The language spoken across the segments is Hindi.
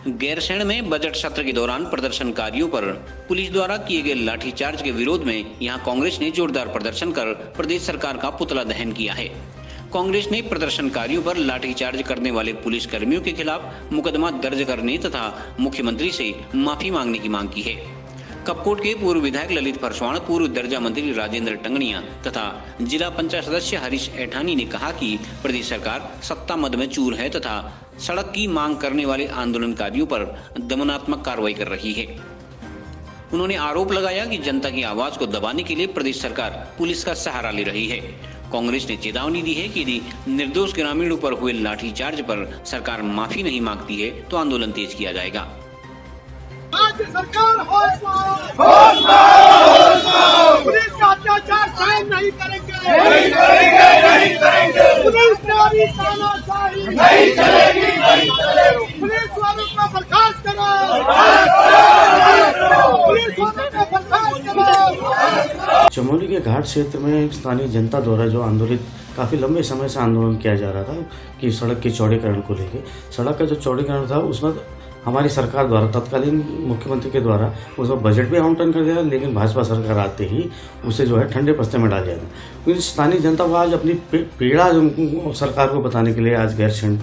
गैरसैंण में बजट सत्र के दौरान प्रदर्शनकारियों पर पुलिस द्वारा किए गए लाठीचार्ज के विरोध में यहां कांग्रेस ने जोरदार प्रदर्शन कर प्रदेश सरकार का पुतला दहन किया है। कांग्रेस ने प्रदर्शनकारियों पर लाठीचार्ज करने वाले पुलिस कर्मियों के खिलाफ मुकदमा दर्ज करने तथा मुख्यमंत्री से माफी मांगने की मांग की है। कपकोट के पूर्व विधायक ललित परसवाण, पूर्व दर्जा मंत्री राजेंद्र टंगड़िया तथा जिला पंचायत सदस्य हरीश ऐठानी ने कहा कि प्रदेश सरकार सत्ता मद में चूर है तथा सड़क की मांग करने वाले आंदोलनकारियों पर दमनात्मक कार्रवाई कर रही है। उन्होंने आरोप लगाया कि जनता की आवाज को दबाने के लिए प्रदेश सरकार पुलिस का सहारा ले रही है। कांग्रेस ने चेतावनी दी है कि यदि निर्दोष ग्रामीणों पर हुए लाठीचार्ज पर सरकार माफी नहीं मांगती है तो आंदोलन तेज किया जाएगा। राज्य सरकार पुलिस का अत्याचार सहन नहीं करेंगे, पुलिस नारी तानाशाही नहीं चलेगी, पुलिस वालों को बर्खास्त करो, पुलिस वालों को बर्खास्त करो। चमोली के घाट क्षेत्र में स्थानीय जनता द्वारा जो आंदोलित काफ़ी लंबे समय से आंदोलन किया जा रहा था कि सड़क के चौड़ीकरण को लेकर, सड़क का जो चौड़ीकरण था उसमें हमारी सरकार द्वारा तत्कालीन मुख्यमंत्री के द्वारा उसमें बजट भी आवंटन कर दिया, लेकिन भाजपा सरकार आते ही उसे जो है ठंडे पस्ते में डाल दिया था। क्योंकि स्थानीय जनता को आज अपनी पीड़ा सरकार को बताने के लिए आज गैरसैंण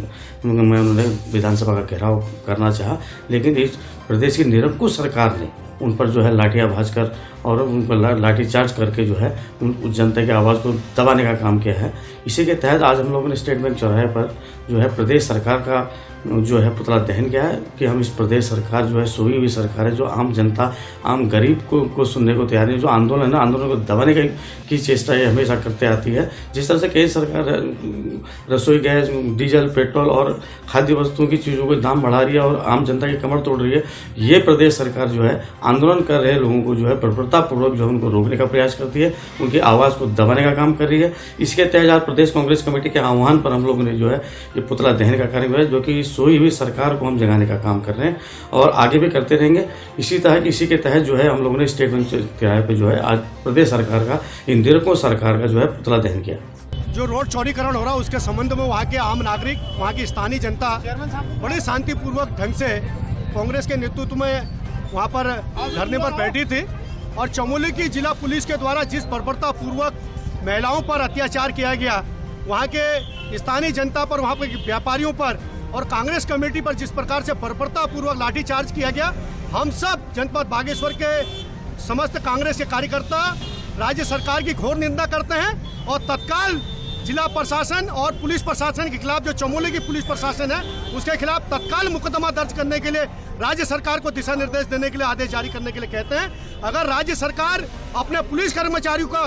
में उन्होंने विधानसभा का घेराव करना चाहा, लेकिन इस प्रदेश की निरंकुश सरकार ने उन पर जो है लाठियाँ भाजकर और उन पर लाठीचार्ज करके जो है उन जनता की आवाज़ को दबाने का काम किया है। इसी के तहत आज हम लोगों ने स्टेट बैंक चौराहे पर जो है प्रदेश सरकार का जो है पुतला दहन किया है कि हम इस प्रदेश सरकार जो है सोई हुई सरकार है, जो आम जनता, आम गरीब को सुनने को तैयार है। जो आंदोलन है ना, आंदोलन को दबाने की चेष्टा ये हमेशा करते आती है। जिस तरह से केंद्र सरकार रसोई गैस, डीजल, पेट्रोल और खाद्य वस्तुओं की चीज़ों के दाम बढ़ा रही है और आम जनता की कमर तोड़ रही है, ये प्रदेश सरकार जो है आंदोलन कर रहे लोगों को जो है प्रबलतापूर्वक जो है उनको रोकने का प्रयास करती है, उनकी आवाज़ को दबाने का काम कर रही है। इसके तहत आज प्रदेश कांग्रेस कमेटी के आह्वान पर हम लोगों ने जो है ये पुतला दहन का कार्यक्रम है, जो कि सोई हुई सरकार को हम जगाने का काम कर रहे हैं और आगे भी करते रहेंगे। इसी के तहत जो है हम लोगों ने स्टेट बैंक चौराहे पे जो है आज प्रदेश सरकार का, इन निरंकुश सरकार का जो है पुतला दहन किया। जो रोड चौड़ीकरण हो रहा है उसके संबंध में वहाँ के आम नागरिक, वहाँ की स्थानीय जनता बड़े शांतिपूर्वक ढंग से कांग्रेस के नेतृत्व में वहाँ पर धरने पर बैठी थी और चमोली की जिला पुलिस के द्वारा जिस बर्बरतापूर्वक महिलाओं पर अत्याचार किया गया, वहाँ के स्थानीय जनता पर, वहाँ के व्यापारियों पर और कांग्रेस कमेटी पर जिस प्रकार से बर्बरतापूर्वक लाठीचार्ज किया गया, हम सब जनपद बागेश्वर के समस्त कांग्रेस के कार्यकर्ता राज्य सरकार की घोर निंदा करते हैं और तत्काल जिला प्रशासन और पुलिस प्रशासन के खिलाफ, जो चमोली की पुलिस प्रशासन है उसके खिलाफ तत्काल मुकदमा दर्ज करने के लिए राज्य सरकार को दिशा निर्देश देने के लिए आदेश जारी करने के लिए कहते हैं। अगर राज्य सरकार अपने पुलिस कर्मचारियों का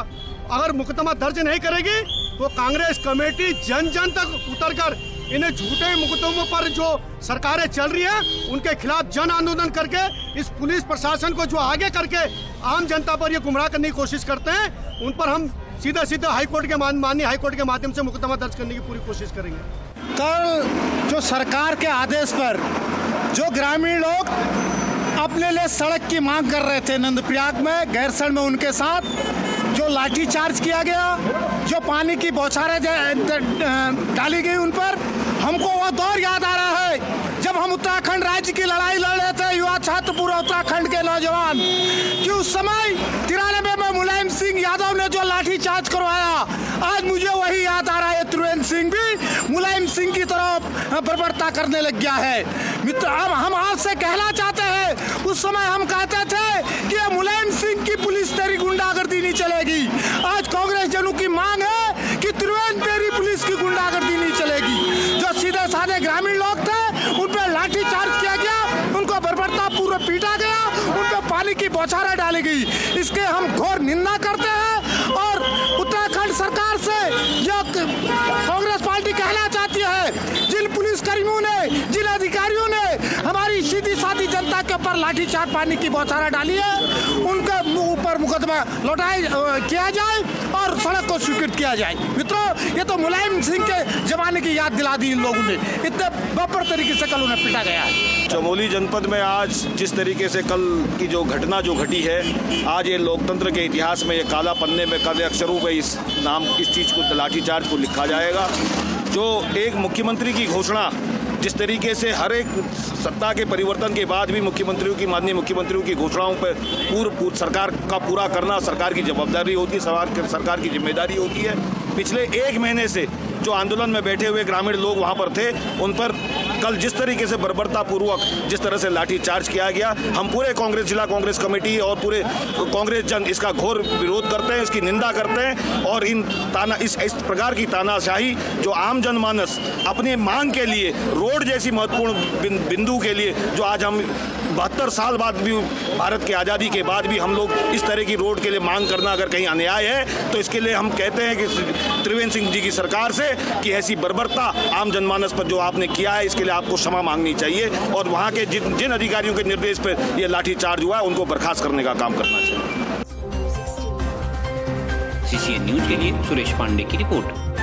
अगर मुकदमा दर्ज नहीं करेगी तो कांग्रेस कमेटी जन जन तक उतरकर इन्हें झूठे मुकदमों पर जो सरकारें चल रही है उनके खिलाफ जन आंदोलन करके इस पुलिस प्रशासन को जो आगे करके आम जनता पर ये गुमराह करने की कोशिश करते हैं, उन पर हम सीधा हाईकोर्ट के माननीय हाईकोर्ट के माध्यम से मुकदमा दर्ज करने की पूरी कोशिश करेंगे। कल जो सरकार के आदेश पर जो ग्रामीण लोग अपने लिए सड़क की मांग कर रहे थे नंदप्रयाग में, गैरसैंण में, उनके साथ जो लाठीचार्ज किया गया, जो पानी की बौछारें डाली गई उन पर, हमको वो दौर याद आ रहा है जब हम उत्तराखंड राज्य की लड़ाई लड़ रहे थे, युवा छात्र पूरे उत्तराखंड के नौजवान, कि उस समय 93 में मुलायम सिंह यादव ने जो लाठीचार्ज करवाया, आज मुझे वही याद आ रहा है। त्रिवेंद्र सिंह भी मुलायम सिंह की तरफ बर्बरता करने लग गया है। मित्र, अब हम आपसे कहना चाहते हैं, उस समय हम कहते थे कि मुलायम सिंह की पुलिस तेरी गुंडागर्दी नहीं चलेगी। आज कांग्रेस जनों की मांग है कि त्रिवेंद्र तेरी पुलिस की गुंडागर्दी नहीं चलेगी। जो सीधे साधे ग्रामीण लोग थे उन पर लाठीचार्ज किया गया, उनको बर्बरता पूर्व पीटा गया, उन पर पानी की बौछारें डाली गई। इसके हम घोर निंदा करते हैं और उत्तराखंड सरकार से यह कांग्रेस पार्टी कहना चाहती है, जिन पुलिसकर्मियों ने, जिन अधिकारियों ने हमारी सीधी साधी जनता के ऊपर लाठीचार्ज, पानी की बौछारें डाली है, उनके ऊपर मुकदमा किया जाए और सड़क को स्वीकृत किया जाए। मित्रों, ये तो मुलायम सिंह के जमाने की याद दिला दी इन लोगों ने, इतने बब्बर तरीके से कल उन्हें पिटा गया है। चमोली जनपद में आज जिस तरीके से कल की जो घटना जो घटी है, आज ये लोकतंत्र के इतिहास में, ये काला पन्ने में काले अक्षरों में इस चीज़ को, लाठीचार्ज को लिखा जाएगा। जो एक मुख्यमंत्री की घोषणा जिस तरीके से हर एक सत्ता के परिवर्तन के बाद भी माननीय मुख्यमंत्रियों की घोषणाओं पर पूर्व सरकार का पूरा करना सरकार की जवाबदारी होती है, सरकार की जिम्मेदारी होती है। पिछले एक महीने से जो आंदोलन में बैठे हुए ग्रामीण लोग वहां पर थे, उन पर कल जिस तरीके से बर्बरतापूर्वक जिस तरह से लाठीचार्ज किया गया, हम पूरे कांग्रेस जिला कांग्रेस कमेटी और पूरे कांग्रेस जन इसका घोर विरोध करते हैं, इसकी निंदा करते हैं। और इस प्रकार की तानाशाही जो आम जनमानस अपने मांग के लिए रोड जैसी महत्वपूर्ण बिंदु के लिए जो आज हम 72 साल बाद भी भारत की आज़ादी के बाद भी हम लोग इस तरह की रोड के लिए मांग करना अगर कहीं अन्याय है तो इसके लिए हम कहते हैं कि त्रिवेंद्र सिंह जी की सरकार से कि ऐसी बर्बरता आम जनमानस पर जो आपने किया है इसके लिए आपको क्षमा मांगनी चाहिए और वहाँ के जिन अधिकारियों के निर्देश पर यह लाठीचार्ज हुआ है उनको बर्खास्त करने का काम करना चाहिए। CCN न्यूज के लिए सुरेश पांडे की रिपोर्ट।